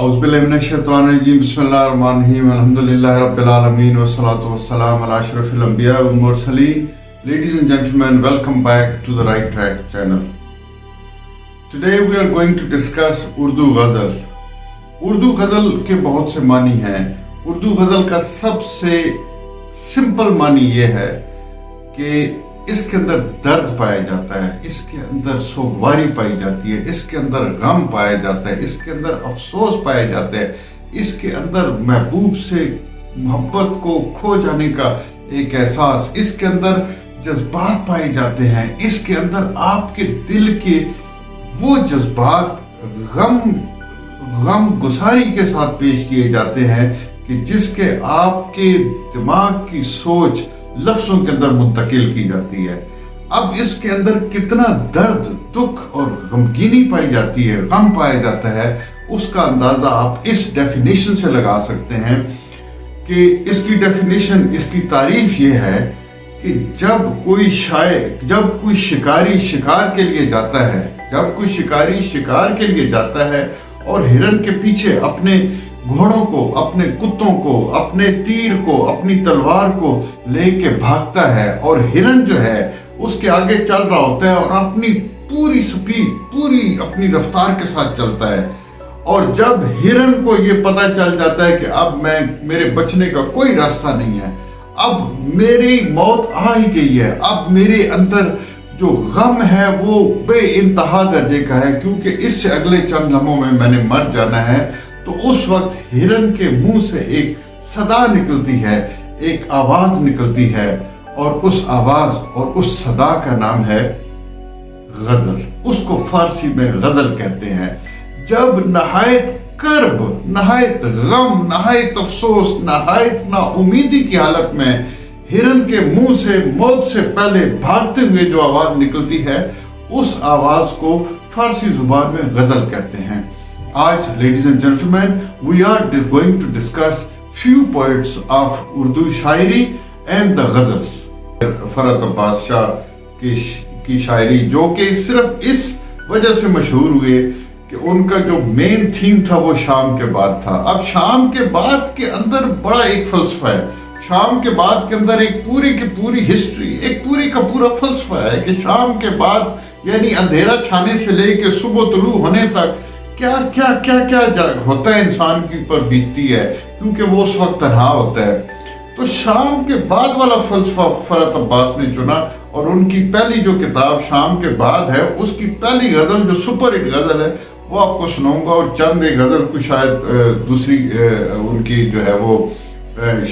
औज़ुबिल्लाहिमिनश्शैतानिर्रजीम बिस्मिल्लाहिर्रहमानिर्रहीम अल्हम्दुलिल्लाहि रब्बिल आलमीन वस्सलातु वस्सलामु अला अशरफिल अंबिया वल Mursaleen. Ladies and gentlemen, welcome back to the Right Track channel. Today we are going to discuss Urdu गज़ल. उर्दू गज़ल के बहुत से मानी हैं. उर्दू गज़ल का सबसे सिंपल मानी ये है कि इसके अंदर दर्द पाया जाता है, इसके अंदर सोगवारी पाई जाती है, इसके अंदर गम पाया जाता है, इसके अंदर अफसोस पाया जाता है, इसके अंदर महबूब से मोहब्बत को खो जाने का एक एहसास, इसके अंदर जज्बात पाए जाते हैं, इसके अंदर आपके दिल के वो जज्बात गम गुसारी के साथ पेश किए जाते हैं कि जिसके आपके दिमाग की सोच लफ्जों के अंदर मुंतकिल की जाती है. अब इसके अंदर कितना दर्द, दुख और गमगीनी पाई जाती है, गम पाया जाता है, उसका अंदाजा आप इस डेफिनेशन से लगा सकते हैं कि इसकी डेफिनेशन, इसकी तारीफ ये है कि जब कोई शिकारी शिकार के लिए जाता है, जब कोई शिकारी शिकार के लिए जाता है और हिरन के पीछे अपने घोड़ों को, अपने कुत्तों को, अपने तीर को, अपनी तलवार को लेके भागता है और हिरन जो है उसके आगे चल रहा होता है और अपनी पूरी स्पीड, पूरी अपनी रफ्तार के साथ चलता है. और जब हिरन को ये पता चल जाता है कि अब मेरे बचने का कोई रास्ता नहीं है, अब मेरी मौत आ ही गई है, अब मेरे अंदर जो गम है वो बेइंतहा दर्जे का है क्योंकि इससे अगले चंद लम्हों में मैंने मर जाना है, तो उस वक्त हिरन के मुंह से एक सदा निकलती है, एक आवाज निकलती है और उस आवाज और उस सदा का नाम है गजल. उसको फारसी में गजल कहते हैं. जब नहायत कर्ब, नहायत गम, नहायत अफसोस, नहायत नाउमीदी की हालत में हिरन के मुंह से मौत से पहले भागते हुए जो आवाज निकलती है, उस आवाज को फारसी जुबान में गजल कहते हैं. आज ladies and gentleman, we are going to discuss few poets of Urdu shayari and the ghazals. Farhat Abbas Shah की शायरी जो कि सिर्फ इस वजह से मशहूर हुए कि उनका जो मेन थीम था वो शाम के बाद था. अब शाम के बाद के अंदर बड़ा एक फलसफा है, शाम के बाद के अंदर एक पूरी की पूरी हिस्ट्री, एक पूरी का पूरा फलसफा है कि शाम के बाद यानी अंधेरा छाने से लेके सुबह तुलू होने तक क्या क्या क्या क्या होता है, इंसान के ऊपर बीतती है क्योंकि वो उस वक्त तन्हा होता है. तो शाम के बाद वाला फलसफा फरहत अब्बास ने चुना और उनकी पहली जो किताब शाम के बाद है, उसकी पहली गजल जो सुपर हिट गजल है वो आपको सुनाऊंगा और चंद एक गजल को शायद दूसरी उनकी जो है वो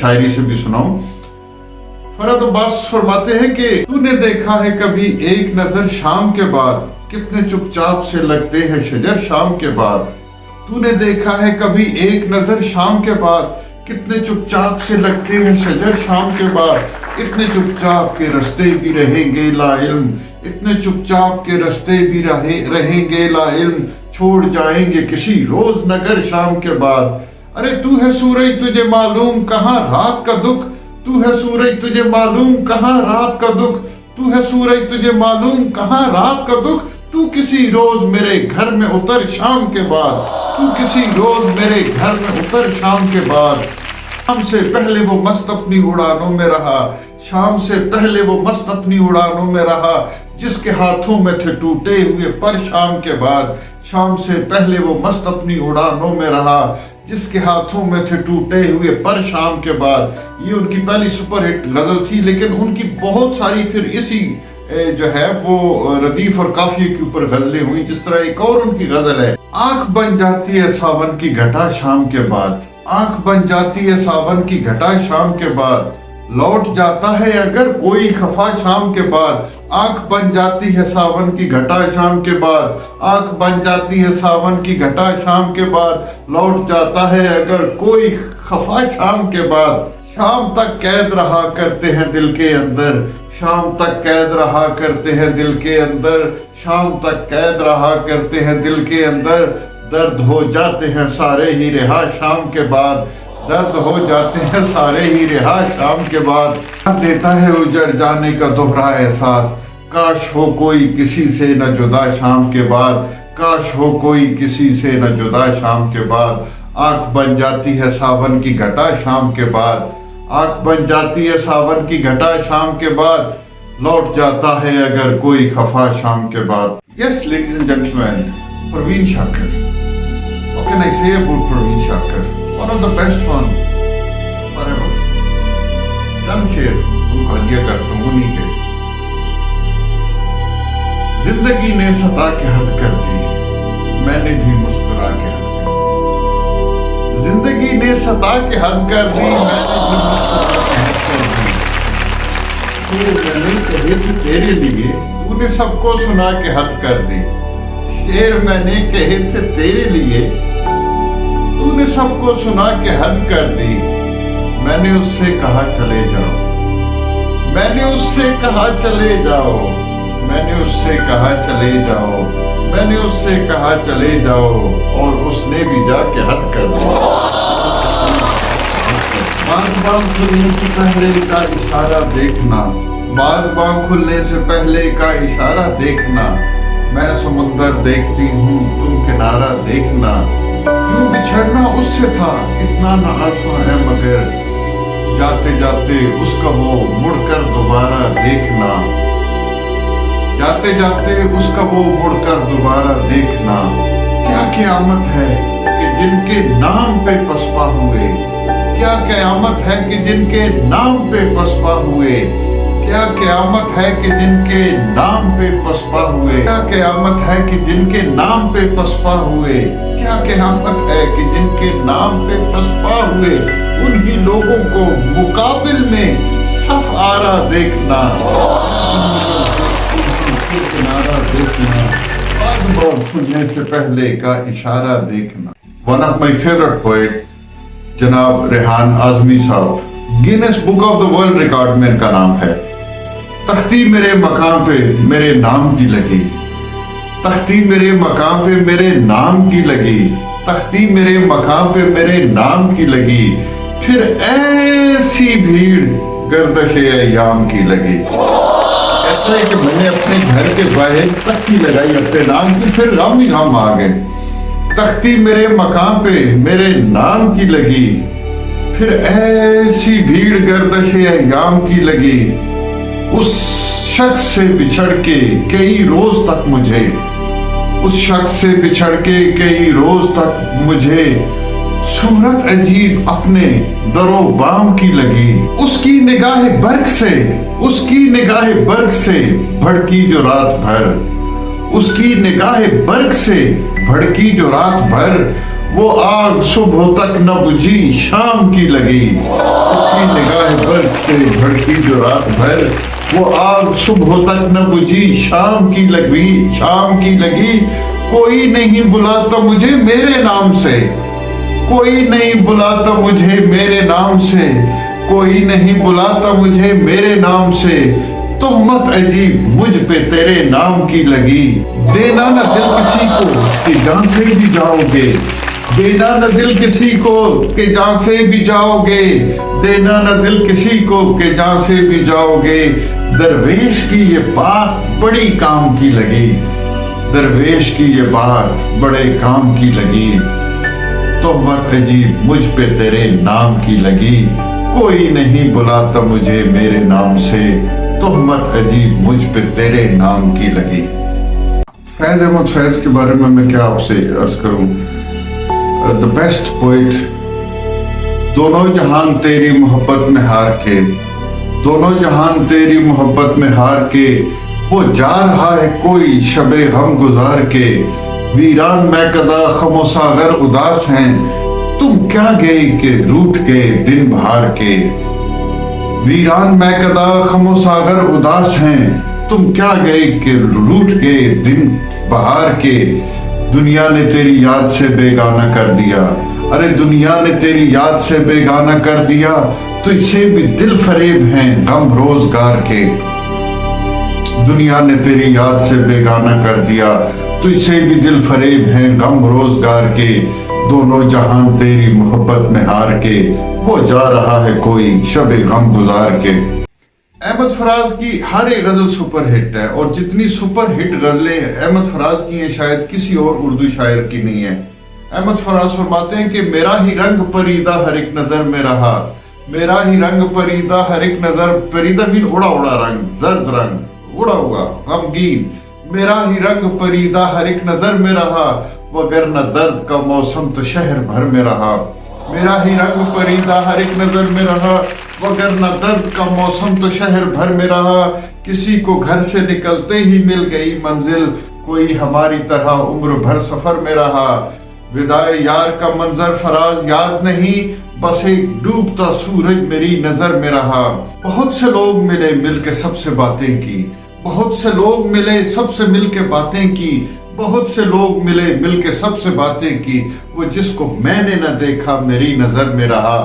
शायरी से भी सुनाऊं. फरहत अब्बास फरमाते हैं कि तूने देखा है कभी एक नजर शाम के बाद, कितने चुपचाप से लगते हैं शजर शाम के बाद. तूने देखा है कभी एक नजर शाम के बाद, कितने चुपचाप से लगते हैं शजर शाम के बाद. इतने चुपचाप के रास्ते भी रहेंगे ला इल्म, इतने चुपचाप के रास्ते भी रहेंगे ला इल्म, छोड़ जाएंगे किसी रोज नगर शाम के बाद. अरे तू है सूरज तुझे मालूम कहाँ रात का दुख, तू है सूरज तुझे मालूम कहाँ रात का दुख, तू है सूरज तुझे मालूम कहाँ रात का दुख. तू किसी रोज मेरे घर में उतर शाम के बाद, तू किसी रोज मेरे घर में उतर शाम के बाद. शाम से पहले वो मस्त अपनी उड़ानों में रहा, शाम से पहले वो मस्त अपनी उड़ानों में रहा, जिसके हाथों में थे टूटे हुए पर शाम के बाद. शाम से पहले वो मस्त अपनी उड़ानों में रहा, जिसके हाथों में थे टूटे हुए पर शाम के बाद. ये उनकी पहली सुपरहिट गजल थी, लेकिन उनकी बहुत सारी फिर इसी जो है वो रदीफ और काफिये के ऊपर गजलें हुई. जिस तरह एक और उनकी गजल है, आंख बन जाती है सावन की घटा शाम के बाद, आंख बन जाती है सावन की घटा शाम के बाद, लौट जाता है अगर कोई खफा शाम के बाद. आंख बन जाती है सावन की घटा शाम के बाद, आंख बन जाती है सावन की घटा शाम के बाद, लौट जाता है अगर कोई खफा शाम के बाद. शाम तक कैद रहा करते हैं दिल के अंदर, शाम तक कैद रहा करते हैं दिल के अंदर, शाम तक कैद रहा करते हैं दिल के अंदर. दर्द हो जाते हैं सारे ही रिहा शाम के बाद, दर्द हो जाते हैं सारे ही रिहा शाम के बाद. देता है उजड़ जाने का दोहरा एहसास, काश हो कोई किसी से न जुदा शाम के बाद, काश हो कोई किसी से न जुदा शाम के बाद, आंख बन जाती है सावन की घटा शाम के बाद, आंख बन जाती है सावन की घटा शाम के बाद, लौट जाता है अगर कोई खफा शाम के बाद. Yes, ladies and gentlemen, Praveen Shakar. What can I say about Praveen Shakar? One of the best one forever. चंद शेर उनको हदिया करता हूँ उन्हीं के. जिंदगी ने सता के हद कर दी, मैंने भी मुस्कुरा के हद कर दी. जिंदगी ने सता के हद कर दी, मैंने भी मुस्कुरा के हद कर दी. तो मैंने कहे थे तेरे लिए, तूने सबको सुना के हद कर दी. शेर मैंने कहे थे तेरे लिए, तूने सबको सुना के हद कर दी. मैंने उससे कहा चले जाओ, मैंने उससे कहा चले जाओ, मैंने उससे कहा चले जाओ, मैंने उससे कहा चले जाओ, और उसने भी जाके हद कर दिया. बाग खुलने से पहले का इशारा देखना, बाग खुलने से पहले का इशारा देखना. मैं समुंदर देखती हूँ तुम किनारा देखना. यूं बिछड़ना उससे था इतना न आसान है, मगर जाते जाते उसका वो मुड़कर दोबारा देखना. जाते जाते उसका वो मुड़कर दोबारा देखना. क्या क़यामत है कि जिनके नाम पे पसपा हुए, क्या क़यामत है कि जिनके नाम पे पसपा हुए, क्या क़यामत है कि जिनके नाम पे पसपा हुए, क्या क़यामत है कि जिनके नाम पे पसपा हुए, क्या क़यामत है कि जिनके नाम पे पसपा हुए, उन्हीं लोगों को मुकाबिल में सफ आरा देखना. किनारा देखना, बाग खुलने से पहले का इशारा देखना. One of my favourite poet जनाब रेहान आजमी साहब, Guinness book of the world record में इनका नाम है. तख्ती मेरे मकाम पे मेरे नाम की लगी, तख्ती मेरे मकाम पे मेरे नाम की लगी, तख्ती मेरे मकाम पे मेरे नाम की लगी. फिर ऐसी भीड़ गर्दशे अय्याम की लगी. कहता है कि मैंने अपने घर के बाहर तख्ती लगाई अपने नाम की, फिर गम ही गम आ गए. तख्ती मेरे मकाम पे मेरे नाम की लगी, फिर ऐसी भीड़ गर्दशे अय्याम की लगी. उस शख्स से बिछड़ के कई रोज तक मुझे, उस शख्स से बिछड़ के कई रोज तक मुझे सूरत अजीब अपने दरो बाम की लगी. उसकी निगाह बर्क से, उसकी निगाह बर्क से भड़की जो रात भर, उसकी निगाह बर्क से भड़की जो रात भर, वो आग सुबह तक न बुझी शाम की लगी. उसकी निगाह बर्क से भड़की जो रात भर, वो आग सुबह तक न बुझी शाम की लगी, शाम की लगी. कोई नहीं बुलाता मुझे मेरे नाम से, कोई नहीं बुलाता मुझे मेरे नाम से, कोई नहीं बुलाता मुझे मेरे नाम से. तोहमत अजीब मुझ पे तेरे नाम की लगी. देना न दिल किसी को कि जान से भी जाओगे, देना न दिल किसी को कि जान से भी जाओगे, देना न दिल किसी को कि जान से भी जाओगे. दरवेश की ये बात बड़ी काम की लगी, दरवेश की ये बात बड़े काम की लगी. तोहमत अजीब मुझ पे तेरे नाम की लगी. कोई नहीं बुलाता मुझे मेरे नाम से, तोहमत अजीब मुझ पे तेरे नाम की लगी. फैज अहमद फैज के बारे में मैं क्या आपसे अर्ज करूं. The best poet. दोनों जहान तेरी मोहब्बत में हार के, दोनों जहान तेरी मोहब्बत में हार के, वो जा रहा है कोई शबे हम गुजार के. वीरान मैं कदा खमोसागर उदास हैं, तुम क्या गए के रूठ के दिन बहार के. वीरान मैं कदा खमोसागर उदास हैं, तुम क्या गए के रूठ के दिन बहार के. दुनिया ने तेरी याद से बेगाना कर दिया, अरे दुनिया ने तेरी याद से बेगाना कर दिया. तुझसे भी दिल फरेब हैं गम रोजगार के. दुनिया ने तेरी याद से बेगाना कर दिया, तुझसे भी दिल फरेब हैं गम रोजगार के. दोनों जहान तेरी मोहब्बत में हार के, वो जा रहा है कोई शबे गम गुजार के. अहमद फराज की हर एक गजल सुपर हिट है, और जितनी सुपर हिट गजलें अहमद फराज की हैं शायद किसी और उर्दू शायर की नहीं है। अहमद फराज फरमाते हैं कि मेरा ही रंग परीदा हर एक नजर में रहा, मेरा ही रंग परीदा हर एक नजर, परीदा भी उड़ा उड़ा रंग, जर्द रंग उड़ा हुआ गमगीन, मेरा ही रंग परीदा हर एक नजर में रहा, वगरना दर्द का मौसम तो शहर भर में रहा, मेरा ही रंग परीदा हर एक नजर में रहा, वगरना दर्द का मौसम तो शहर भर में रहा, किसी को घर से निकलते ही मिल गई मंजिल, कोई हमारी तरह उम्र भर सफर में रहा, विदाए यार का मंजर फराज याद नहीं, बस एक डूबता सूरज मेरी नजर में रहा। बहुत से लोग मिले मिलके सबसे बातें की, बहुत से लोग मिले सबसे मिलके बातें की, बहुत से लोग मिले मिलके सबसे बातें की, वो जिसको मैंने न देखा मेरी नजर में रहा,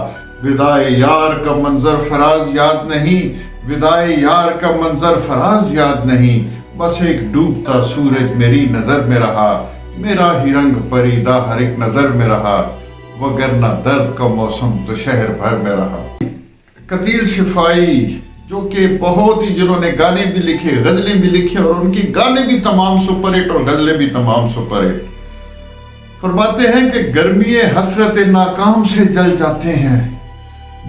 विदाए यार का मंजर फराज याद नहीं, विदाए यार का मंजर फराज याद नहीं, बस एक डूबता सूरज मेरी नजर में रहा, मेरा ही रंग परीदा हर एक नजर में रहा, वगरना दर्द का मौसम तो शहर भर में रहा। कतील शिफाई जो कि बहुत ही, जिन्होंने गाने भी लिखे, गजलें भी लिखी, और उनकी गाने भी तमाम सुपरहिट और गजलें भी तमाम सुपरहिट, फरमाते हैं कि गर्मी हसरत नाकाम से जल जाते हैं,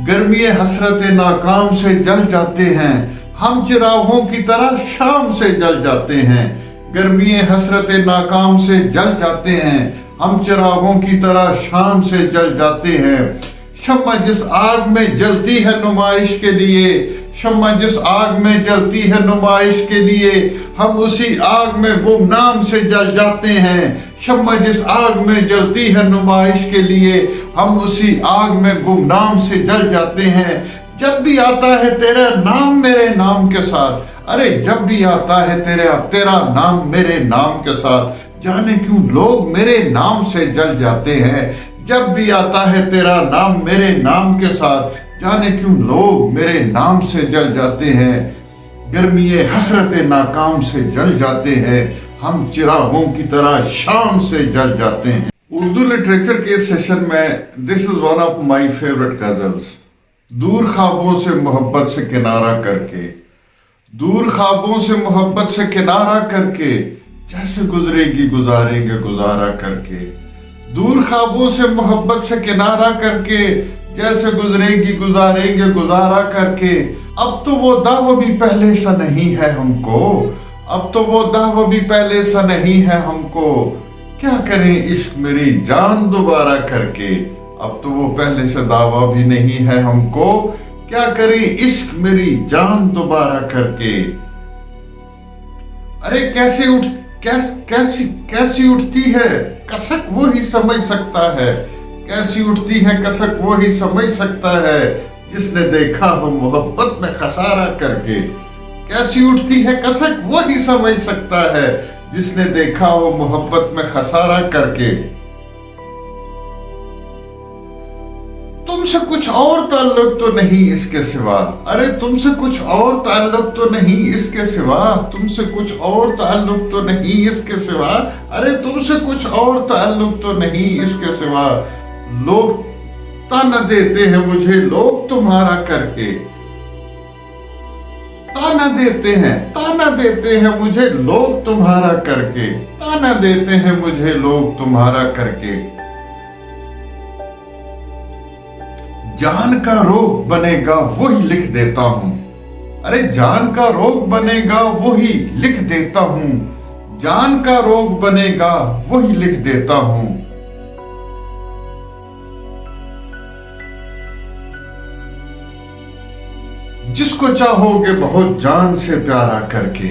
गर्मी हसरत नाकाम से जल जाते हैं, हम चिरागों की तरह शाम से जल जाते हैं, गर्मी हसरत नाकाम से जल जाते हैं, हम चिरागों की तरह शाम से जल जाते हैं, शम्मा जिस आग में जलती है नुमाइश के लिए, शम्मा जिस आग में जलती है नुमाइश के लिए, हम उसी आग में गुमनाम से जल जाते हैं, शम्मा जिस आग में जलती है नुमाइश के लिए, हम उसी आग में गुमनाम से जल जाते हैं, जब भी आता है तेरा नाम मेरे नाम के साथ, अरे जब भी आता है तेरा नाम मेरे नाम के साथ, जाने क्यों लोग मेरे नाम से जल जाते हैं, जब भी आता है तेरा नाम मेरे नाम के साथ, जाने क्यों लोग मेरे नाम से जल जाते हैं, गर्मी हसरत नाकाम से जल जाते हैं, हम चिरागों की तरह शाम से जल जाते हैं। उर्दू लिटरेचर के सेशन में this is one of my favourite ghazals. दूर ख्वाबों से मोहब्बत से किनारा करके, दूर ख्वाबों से मोहब्बत से किनारा करके, जैसे गुजरेगी गुजारेंगे गुजारा करके, दूर ख्वाबों से मोहब्बत से किनारा करके, जैसे गुजरेगी गुजारेंगे गुजारा करके, अब तो वो दावा भी पहले सा नहीं है हमको, अब तो वो दावा भी पहले सा नहीं है हमको, क्या करें इश्क मेरी जान दोबारा करके, अब तो वो पहले से दावा भी नहीं है हमको, क्या करें इश्क मेरी जान दोबारा करके। अरे कैसी उठती है कसक वो ही समझ सकता है, कैसी उठती है कसक वो ही समझ सकता है, जिसने देखा हो मोहब्बत में खसारा करके, कैसी उठती है कसक वो ही समझ सकता है, जिसने देखा हो मोहब्बत में खसारा करके। तुमसे कुछ और ताल्लुक तो नहीं इसके सिवा, अरे तुमसे कुछ और ताल्लुक तो नहीं इसके सिवा, तुमसे कुछ और ताल्लुक तो नहीं इसके सिवा, अरे तुमसे कुछ और ताल्लुक तो नहीं इसके सिवा, लोग ताना देते हैं मुझे लोग तुम्हारा करके, ताना देते हैं मुझे लोग तुम्हारा करके, ताना देते हैं मुझे लोग तुम्हारा करके, जान का रोग बनेगा वही लिख देता हूं, अरे जान का रोग बनेगा वही लिख देता हूं, जान का रोग बनेगा वही लिख देता हूं, जिसको चाहोगे बहुत जान से प्यारा करके,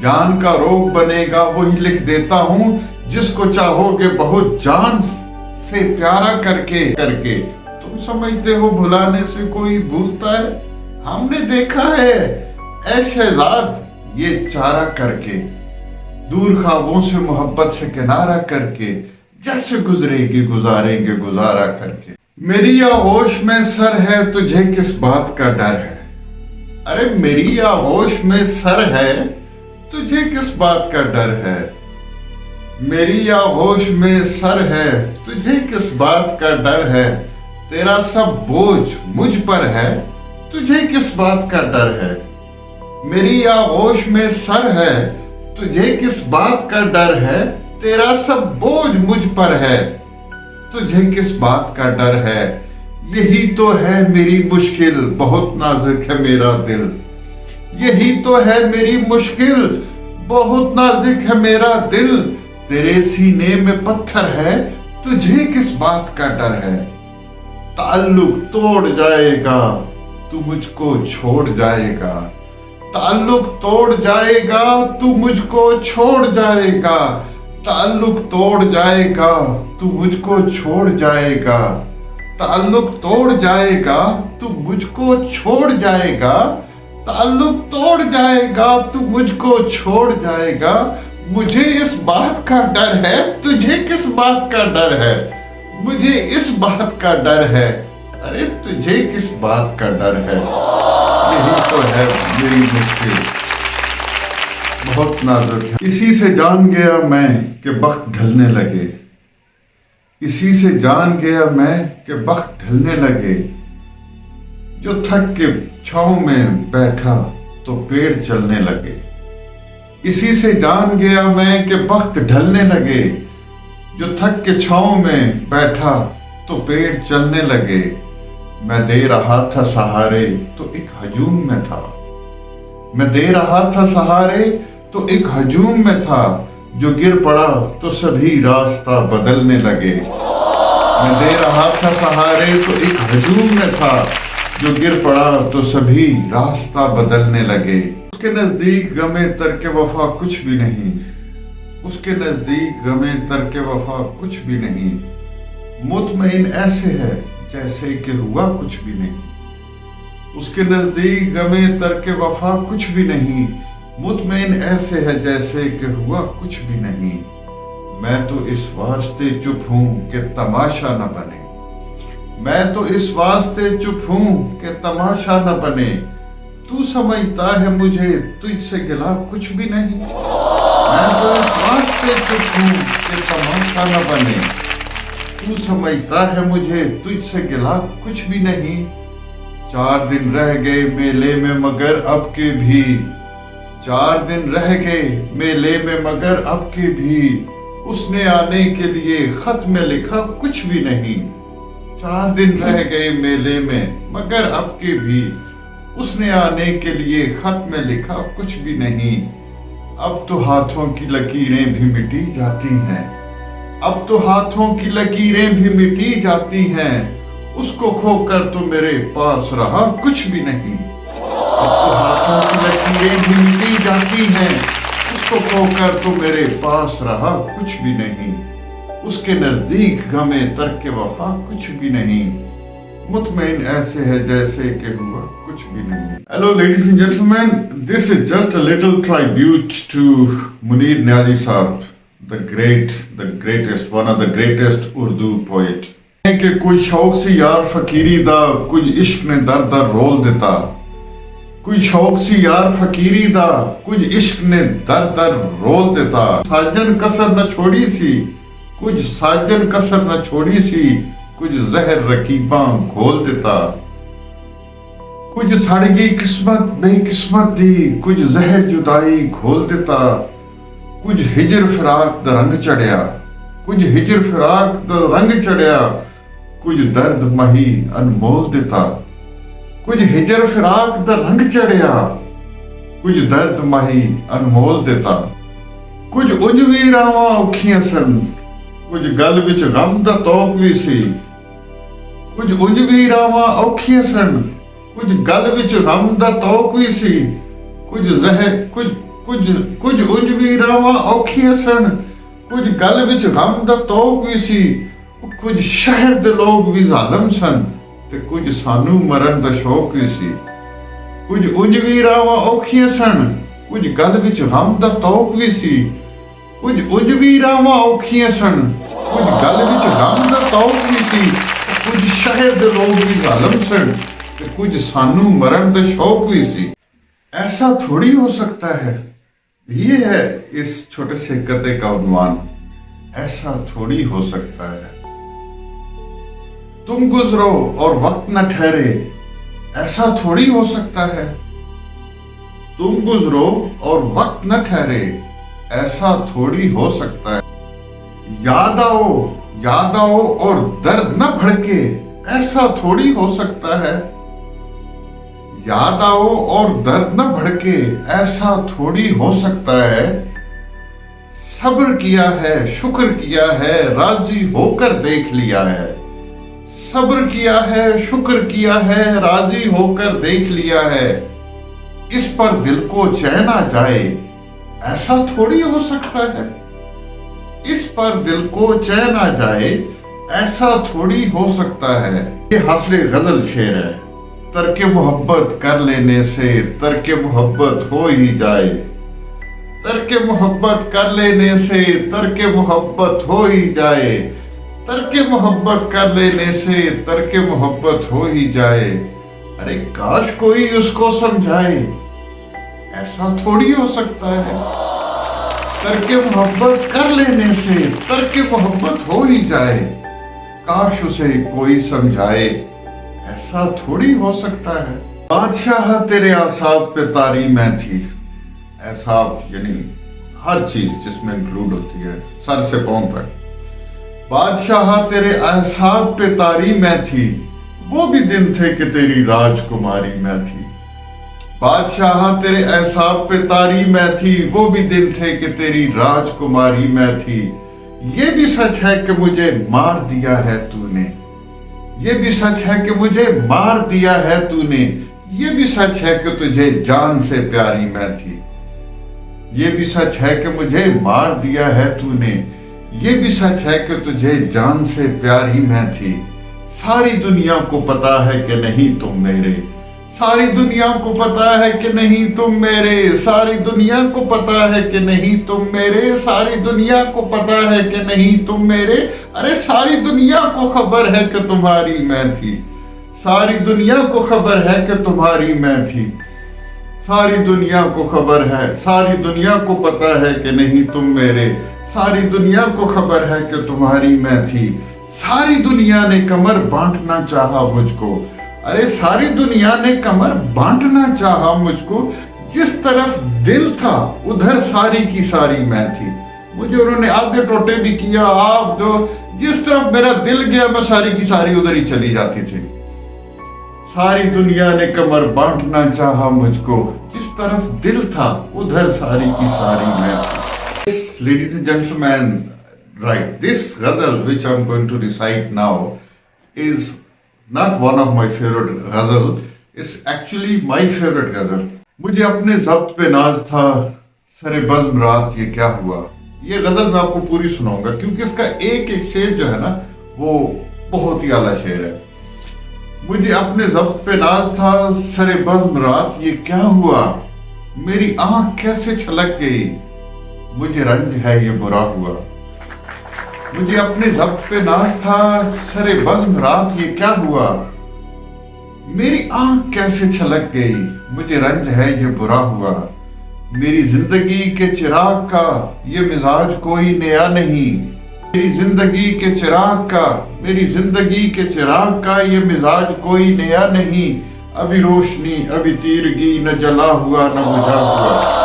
जान का रोग बनेगा वही लिख देता हूं, जिसको चाहोगे बहुत जान से प्यारा करके करके, तुम समझते हो भुलाने से कोई भूलता है, हमने देखा है ऐ शहजाद ये चारा करके, दूर ख्वाबों से मोहब्बत से किनारा करके, जैसे गुजरेगी गुजारेंगे गुजारा करके। मेरी आगोश में सर है तुझे किस बात का डर है, अरे मेरी आगोश में सर है तुझे किस बात का डर है, मेरी आगोश में सर है तुझे किस बात का डर है, तेरा सब बोझ मुझ पर है तुझे किस बात का डर है। मेरी आगोश में सर है, तुझे किस बात का डर है, तेरा सब बोझ मुझ पर है। तुझे किस बात का डर है, यही तो है मेरी मुश्किल, बहुत नाजुक है मेरा दिल। यही तो है मेरी मुश्किल, बहुत नाजुक है मेरा दिल। तेरे सीने में पत्थर है, तुझे किस बात का डर है। ताल्लुक तोड़ जाएगा, तू मुझको छोड़ जाएगा। ताल्लुक तोड़ जाएगा, तू मुझको छोड़ जाएगा। ताल्लुक तोड़ जाएगा, तू मुझको छोड़ जाएगा। ताल्लुक तोड़ जाएगा, तू मुझको छोड़ जाएगा। ताल्लुक तोड़ जाएगा, तू मुझको छोड़ जाएगा। मुझे इस बात का डर है, तुझे किस बात का डर है। मुझे इस बात का डर है, अरे तुझे किस बात का डर है। यही तो है मेरी मुश्किल, बहुत नाजुक है। इसी से जान गया मैं कि वक्त ढलने लगे। इसी से जान गया मैं कि वक्त ढलने लगे। जो थक के छांव में बैठा तो पेड़ चलने लगे। इसी से जान गया मैं कि वक्त ढलने लगे। जो थक के छांव में बैठा तो पेड़ चलने लगे। मैं दे रहा था सहारे तो एक हजूम में था। मैं दे रहा था सहारे तो एक हजूम में था। जो गिर पड़ा तो सभी रास्ता बदलने लगे। मैं दे रहा था सहारे तो एक हजूम में था। जो गिर पड़ा तो सभी रास्ता बदलने लगे। उसके नजदीक गमे तरके वफा कुछ भी नहीं। उसके नजदीक गमे तरके वफा कुछ भी नहीं। मुतमईन ऐसे है जैसे कि हुआ कुछ भी नहीं। उसके नजदीक गमे तरके वफा कुछ भी नहीं। मुतमईन ऐसे है जैसे कि हुआ कुछ भी नहीं। मैं तो इस वास्ते चुप हूं कि तमाशा न बने। मैं तो इस वास्ते चुप हूं कि तमाशा न बने। तू समझता है मुझे तुझसे गिला कुछ भी नहीं। मैं तो इस वास्ते चुप हूं कि तमाशा न बने। तू समझता है मुझे तुझसे गिला कुछ भी नहीं। 4 दिन रह गए मेले में मगर अब के भी। 4 दिन रह गए मेले में मगर अब के भी। उसने आने के लिए खत में लिखा कुछ भी नहीं। 4 दिन रह गए मेले में मगर अब के भी। उसने आने के लिए खत में लिखा कुछ भी नहीं। अब तो हाथों की लकीरें भी मिटी जाती हैं। अब तो हाथों की लकीरें भी मिटी जाती हैं। उसको खोकर तो मेरे पास रहा कुछ भी नहीं। अब तो हाथों की लकीरें भी मिटी जाती हैं। उसको खोकर तो मेरे पास रहा कुछ भी नहीं। उसके नजदीक गमे तरके वफा कुछ भी नहीं। मुतमईन ऐसे है जैसे कि हुआ कुछ भी नहीं। Hello ladies and gentlemen, this is just a little tribute to Munir Niazi Saab, the greatest, one of the greatest Urdu poet. کہ کوئی شوق سی یار فقیری دا کچھ عشق نے در در رول دیتا. کوئی شوق سی یار فقیری دا کچھ عشق نے در در رول دیتا. ساجن کسر نہ چھوڑی سی کچھ ساجن کسر نہ چھوڑی سی کچھ زہر رکیباں گھول دیتا. کچھ سڑ گئی قسمت بے قسمت دی کچھ زہر جدائی گھول دیتا. کچھ ہجر فراق دا رنگ چڑھیا کچھ ہجر فراق دا رنگ چڑھیا کچھ درد مہی انمول دیتا. کچھ ہجر فراق دا رنگ چڑھیا کچھ درد مہی انمول دیتا. کچھ انجوی راواں اوکھیاں سن کچھ گل وچ غم دا توق وی سی. کچھ انجوی راواں اوکھیاں سن کچھ گل وچ غم دا توق وی سی. کچھ زہر کچھ انجوی راواں اوکھیاں سن کچھ گل وچ غم دا توق وی سی. کچھ شہر دے لوگ بھی ظالم سن تے کچھ سانو مرن دا شوق وی سی. کچھ انجوی راواں اوکھیاں سن کچھ گل وچ غم دا توق وی سی. کچھ انجوی راواں اوکھیاں سن کچھ گل وچ غم دا توق وی سی. کچھ شہر دے لوگ بھی ظالم سن تے کچھ سانو مرن دا شوق وی سی. ایسا تھوڑی ہو سکتا ہے. یہ ہے اس چھوٹے سے قطعے کا عنوان. ایسا تھوڑی ہو سکتا ہے. تم گزرو اور وقت نہ ٹھہرے ایسا تھوڑی ہو سکتا ہے. तुम गुजरो और वक्त न ठहरे, ऐसा थोड़ी हो सकता है। याद आओ और दर्द न भड़के, ऐसा थोड़ी हो सकता है। याद आओ और दर्द न भड़के, ऐसा थोड़ी हो सकता है। सब्र किया है, शुक्र किया है, राजी होकर देख लिया है। सब्र किया है, शुक्र किया है, राजी होकर देख लिया है। इस पर दिल को चैन आ जाए, ऐसा थोड़ी हो सकता है। इस पर दिल को चैन आ जाए, ऐसा थोड़ी हो सकता है। ये हासिल गजल शेर है। तरके मोहब्बत कर लेने से तरके मोहब्बत हो ही जाए। तरके मोहब्बत कर लेने से तरके मोहब्बत हो ही जाए। तरके मोहब्बत कर लेने से तरके मोहब्बत हो ही जाए। अरे काश कोई उसको समझाए, ऐसा थोड़ी हो सकता है। तरके मोहब्बत कर लेने से तरके मोहब्बत हो ही जाए। काश उसे कोई समझाए, ऐसा थोड़ी हो सकता है। बादशाह तेरे आसाब पे तारी मैं थी। एसाब यानी हर चीज जिसमें इंक्लूड होती है, सर से पांव तक। बादशाह तेरे एहसाब पे तारी मैं थी, वो भी दिन थे कि तेरी राजकुमारी मैं थी। बादशाह तेरे एहसाब पे तारी मैं थी, वो भी दिन थे कि तेरी राजकुमारी मैं थी। ये भी सच है कि मुझे मार दिया है तूने। ये भी सच है कि मुझे मार दिया है तूने। ये भी सच है कि तुझे जान से प्यारी मैं थी। ये भी सच है कि मुझे मार दिया है तूने। ये भी सच है कि तुझे जान से प्यारी मैं थी। सारी दुनिया को पता है कि नहीं तुम मेरे। सारी दुनिया को पता है कि नहीं तुम मेरे। सारी दुनिया को पता है कि नहीं तुम मेरे। सारी दुनिया को पता है कि नहीं तुम मेरे। अरे सारी दुनिया को खबर है कि तुम्हारी मैं थी। सारी दुनिया को खबर है कि तुम्हारी मैं थी। सारी दुनिया को खबर है, सारी दुनिया को पता है कि नहीं तुम मेरे। सारी दुनिया को खबर है कि तुम्हारी मैं थी। सारी दुनिया ने कमर बांटना चाहा मुझको। अरे सारी दुनिया ने कमर बांटना चाहा मुझको। जिस तरफ दिल था उधर सारी की सारी मैं थी। मुझे उन्होंने आधे टोटे भी किया। आप जो जिस तरफ मेरा दिल गया मैं सारी की सारी उधर ही चली जाती थी। सारी दुनिया ने कमर बांटना चाहा मुझको। जिस तरफ दिल था उधर सारी की सारी मैं थी। Ladies and gentlemen, right, this ghazal which I'm going to recite now is not one of my favorite ghazal. It's actually my favorite ghazal. मुझे अपने ज़ब्त पे नाज था, सरे बज़्म रात ये क्या हुआ। ये गजल मैं आपको पूरी सुनाऊंगा क्योंकि इसका एक एक शेर जो है ना वो बहुत ही आला शेर है। मुझे अपने ज़ब्त पे नाज था, सरे बज़्म रात ये क्या हुआ। मेरी आंख कैसे छलक गई, मुझे रंज है ये बुरा हुआ। मुझे अपने ज़ब्त पे नाज था, सरे बज़्म रात ये क्या हुआ। मेरी आंख कैसे छलक गई, मुझे रंज है ये बुरा हुआ। मेरी जिंदगी के चिराग का ये मिजाज कोई नया नहीं। मेरी जिंदगी के चिराग का, मेरी जिंदगी के चिराग का ये मिजाज कोई नया नहीं। अभी रोशनी अभी तीरगी, न जला हुआ न बुझा हुआ।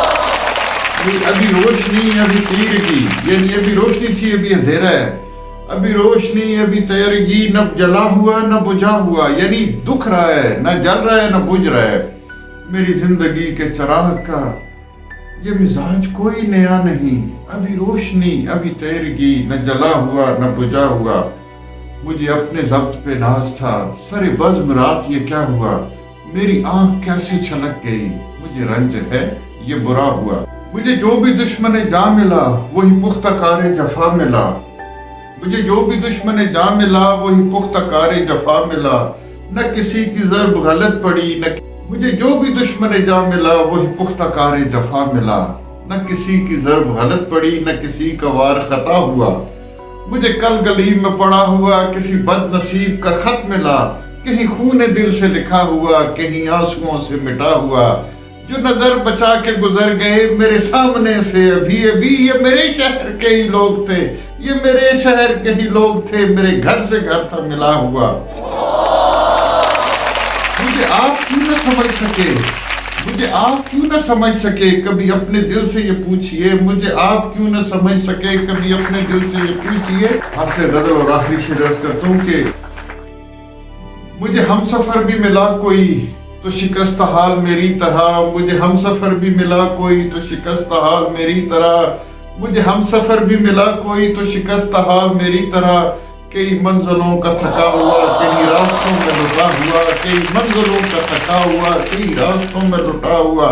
अभी रोशनी अभी तीरगी, यानी अभी रोशनी थी अभी अंधेरा है। अभी रोशनी अभी तीरगी, न जला हुआ न बुझा हुआ, यानी दुख रहा है, न जल रहा है न बुझ रहा है। मेरी जिंदगी के चिराग का ये मिजाज कोई नया नहीं। अभी रोशनी अभी तैरगी, न जला हुआ न बुझा हुआ। मुझे अपने ज़ब्त पे नाज था, सरे बज़्म रात ये क्या हुआ। मेरी आंख कैसी छलक गई, मुझे रंज है ये बुरा हुआ। मुझे जो भी दुश्मन जा मिला वही पुख्ता कारे जफा मिला। मुझे जो भी दुश्मन जा मिला वही पुख्ता कारे जफा मिला। न किसी की ज़र्ब गलत पड़ी, न मुझे जो भी दुश्मन जा मिला वही पुख्ता कारे जफा मिला। न किसी की ज़र्ब गलत पड़ी, न किसी का वार खता हुआ। मुझे कल गलीम में पड़ा हुआ किसी बदनसीब का खत मिला। कहीं खून दिल से लिखा हुआ, कहीं आंसुओं से मिटा हुआ। जो नजर बचा के गुजर गए मेरे सामने से अभी अभी, ये मेरे शहर के ही लोग थे। ये मेरे शहर के ही लोग थे, मेरे घर से घर था मिला हुआ। मुझे आप क्यों न समझ सके, مجھے آپ کیوں نہ سمجھ سکے کبھی اپنے دل سے یہ پوچھئے، مجھے آپ کیوں نہ سمجھ سکے کبھی اپنے دل سے یہ پوچھئے۔ حاصل غزل اور آخری شعر عرض کرتا ہوں کہ مجھے ہم سفر بھی ملا کوئی تو شکست حال میری طرح، مجھے ہم سفر بھی ملا کوئی تو شکست حال میری طرح، مجھے ہم سفر بھی ملا کوئی تو شکست حال میری طرح، کئی منزلوں کا تھکا ہوا کئی راستوں میں لٹا ہوا، کئی منزلوں کا تھکا ہوا کئی راستوں میں لٹا ہوا۔